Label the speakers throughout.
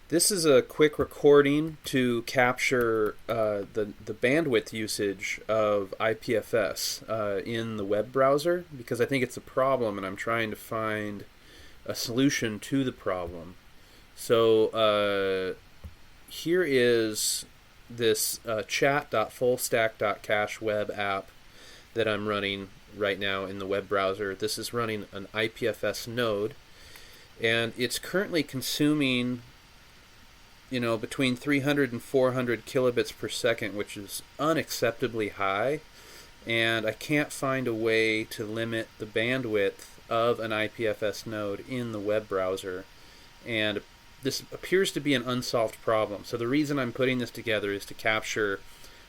Speaker 1: This is a quick recording to capture the bandwidth usage of IPFS in the web browser because I think it's a problem and I'm trying to find a solution to the problem. So here is this chat.fullstack.cache web app that I'm running right now in the web browser. This is running an IPFS node, and it's currently consuming between 300 and 400 kilobits per second, which is unacceptably high, and I can't find a way to limit the bandwidth of an IPFS node in the web browser, and this appears to be an unsolved problem. So the reason I'm putting this together is to capture,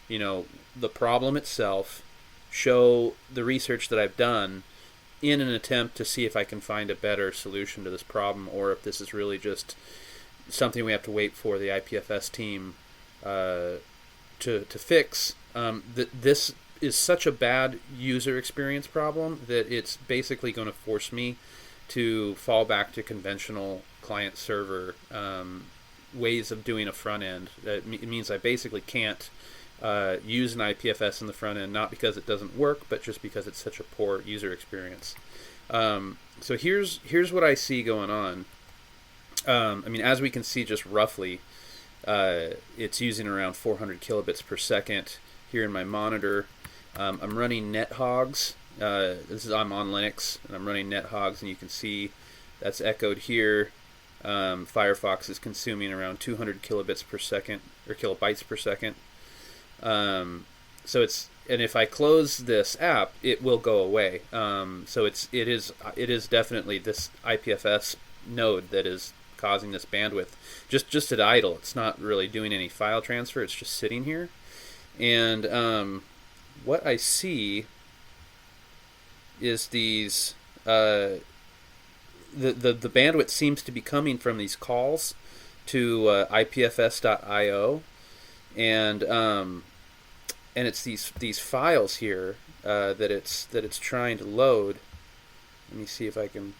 Speaker 1: the problem itself, show the research that I've done in an attempt to see if I can find a better solution to this problem, or if this is really just something we have to wait for the IPFS team to fix. This is such a bad user experience problem that it's basically going to force me to fall back to conventional client-server ways of doing a front end. It means I basically can't use an IPFS in the front end, not because it doesn't work, but just because it's such a poor user experience. So here's what I see going on. As we can see just roughly, it's using around 400 kilobits per second here in my monitor. I'm running NetHogs. I'm on Linux, and I'm running NetHogs, and you can see that's echoed here. Firefox is consuming around 200 kilobits per second, or kilobytes per second. And if I close this app, it will go away. So it is definitely this IPFS node that is causing this bandwidth. Just at idle, it's not really doing any file transfer. It's just sitting here, and what I see is these the bandwidth seems to be coming from these calls to IPFS.io, and it's these files here that it's trying to load. Let me see if I can.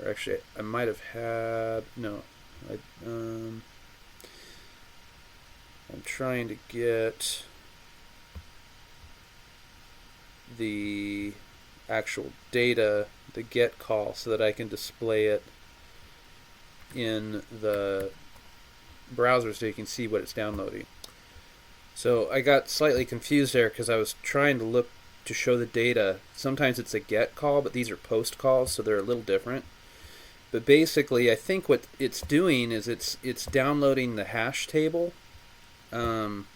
Speaker 1: Or actually, I might have had no. I'm trying to get the actual data, the get call, so that I can display it in the browser so you can see what it's downloading. So I got slightly confused there because I was trying to look to show the data. Sometimes it's a get call, but these are post calls, so they're a little different. But basically, I think what it's doing is it's downloading the hash table. If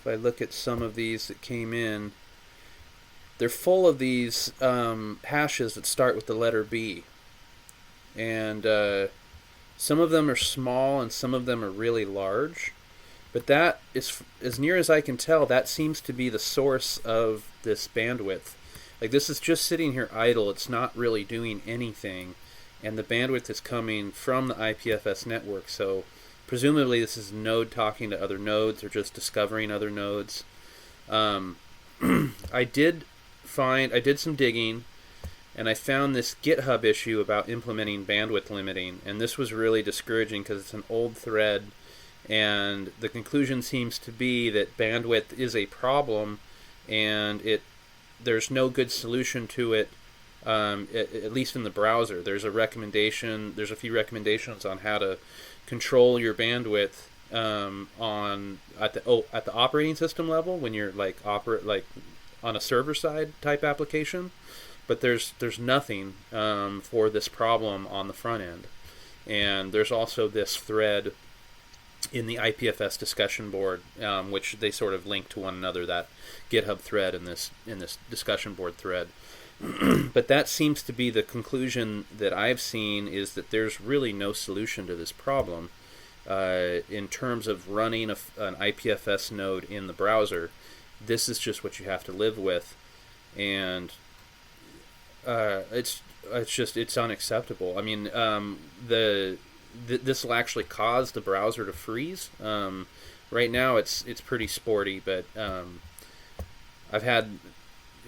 Speaker 1: I look at some of these that came in, they're full of these hashes that start with the letter B. And some of them are small and some of them are really large. But that is, as near as I can tell, that seems to be the source of this bandwidth. Like, this is just sitting here idle. It's not really doing anything. And the bandwidth is coming from the IPFS network. So presumably this is a node talking to other nodes or just discovering other nodes. I did some digging, and I found this GitHub issue about implementing bandwidth limiting. And this was really discouraging because it's an old thread, and the conclusion seems to be that bandwidth is a problem, and there's no good solution to it. At least in the browser, there's a few recommendations on how to control your bandwidth at the operating system level when you're on a server side type application, but there's nothing for this problem on the front end. And there's also this thread in the IPFS discussion board, which they sort of link to one another, that GitHub thread and this discussion board thread. But that seems to be the conclusion that I've seen, is that there's really no solution to this problem in terms of running an IPFS node in the browser. This is just what you have to live with, and it's unacceptable. I mean, this will actually cause the browser to freeze. Right now, it's pretty sporty, but I've had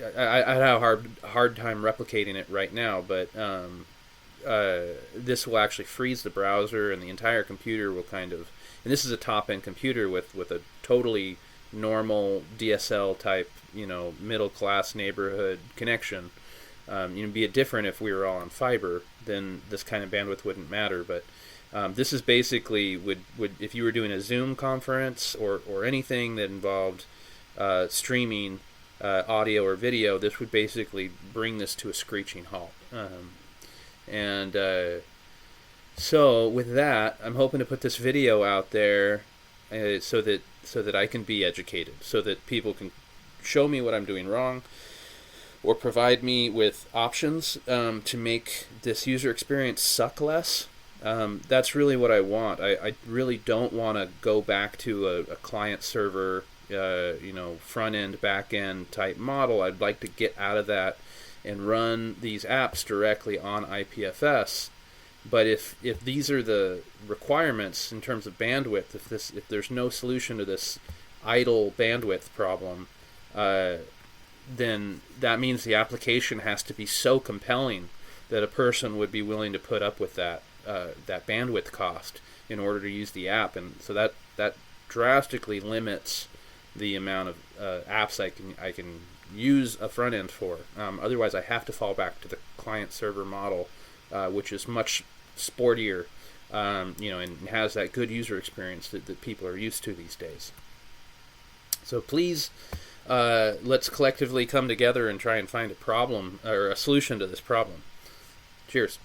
Speaker 1: I had a hard time replicating it right now, but this will actually freeze the browser, and the entire computer will kind of. And this is a top-end computer with a totally normal DSL type, middle class neighborhood connection. Be it different if we were all on fiber, then this kind of bandwidth wouldn't matter. But this is basically would if you were doing a Zoom conference or anything that involved streaming audio or video, this would basically bring this to a screeching halt. So with that, I'm hoping to put this video out there so that I can be educated, so that people can show me what I'm doing wrong, or provide me with options to make this user experience suck less. That's really what I want. I really don't want to go back to a client-server, front-end, back-end type model. I'd like to get out of that and run these apps directly on IPFS. But if these are the requirements in terms of bandwidth, if there's no solution to this idle bandwidth problem, then that means the application has to be so compelling that a person would be willing to put up with that bandwidth cost in order to use the app, and so that drastically limits the amount of apps I can use a front end for. Otherwise, I have to fall back to the client server model, which is much sportier, and has that good user experience that people are used to these days. So please, let's collectively come together and try and find a problem or a solution to this problem. Cheers.